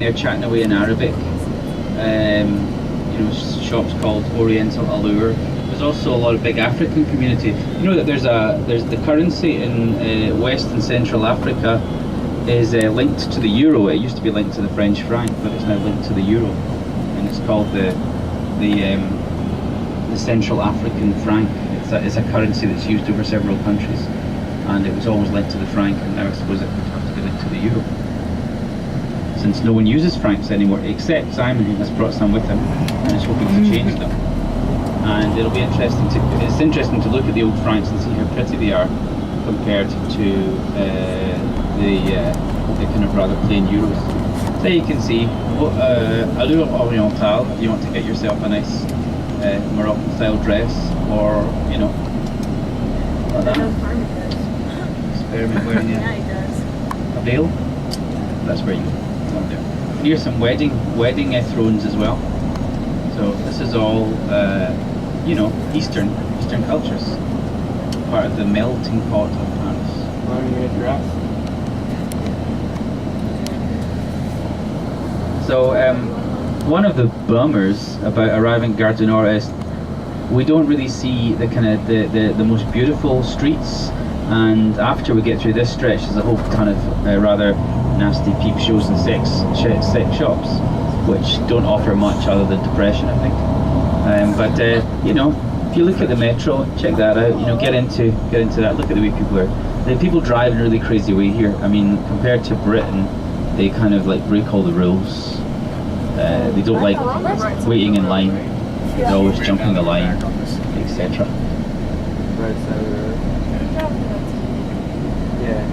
They're chatting away in Arabic. You know, shops called Oriental Allure. There's also a lot of big African community. You know that there's the currency in West and Central Africa is linked to the euro. It used to be linked to the French franc, but it's now linked to the euro, and it's called the Central African franc. It's a currency that's used over several countries, and it was always linked to the franc, and now I suppose it would have to be linked to the euro. Since no one uses francs anymore, except Simon, who has brought some with him, and is hoping to change them. And it'll be interesting to look at the old francs and see how pretty they are compared to the kind of rather plain euros. So you can see Allure Orientale if you want to get yourself a nice Moroccan style dress, or you know, like that. Experiment wearing a veil. That's where you want to do. Here's some wedding thrones as well. So this is all you know, Eastern cultures, part of the melting pot of Paris. Wearing a dress. So one of the bummers about arriving at Gare du Nord is we don't really see the kind of the most beautiful streets, and after we get through this stretch there's a whole ton of rather nasty peep shows and sex shops, which don't offer much other than depression, I think. But you know, if you look at the metro, check that out. You know, get into that. Look at the way people are. The people drive in a really crazy way here. I mean, compared to Britain, they kind of like break all the rules. They don't like waiting in line. They're always jumping the line, etc. Yeah.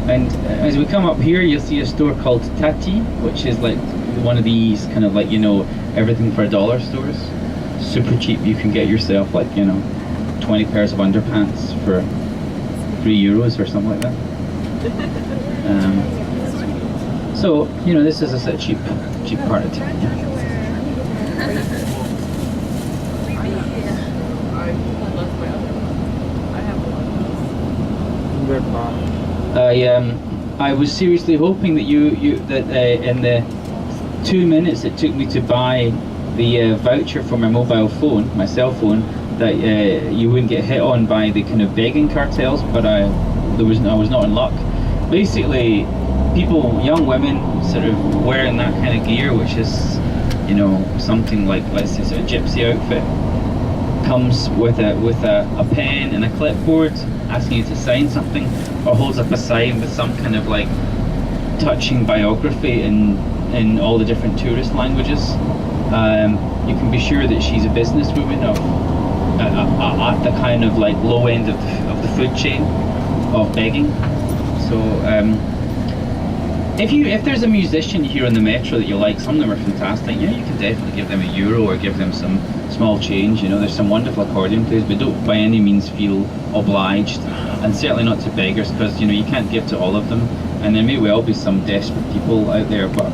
And as we come up here, you'll see a store called Tati, which is like one of these kind of like, you know, everything for $1 stores. Super cheap. You can get yourself like, you know, 20 pairs of underpants for €3 or something like that. So you know, this is a cheap part of town. I was seriously hoping that in the 2 minutes it took me to buy the voucher for my mobile phone, my cell phone, that you wouldn't get hit on by the kind of begging cartels, but I was not in luck. Basically, people, young women, sort of wearing that kind of gear, which is, you know, something like, let's say, sort of gypsy outfit, comes with a pen and a clipboard, asking you to sign something, or holds up a sign with some kind of like touching biography in all the different tourist languages. You can be sure that she's a businesswoman at the kind of like low end of the food chain of begging. So if there's a musician here on the metro that you like, some of them are fantastic. Yeah, you can definitely give them €1 or give them some small change. You know, there's some wonderful accordion players, but don't by any means feel obliged, and certainly not to beggars, because you know you can't give to all of them, and there may well be some desperate people out there, but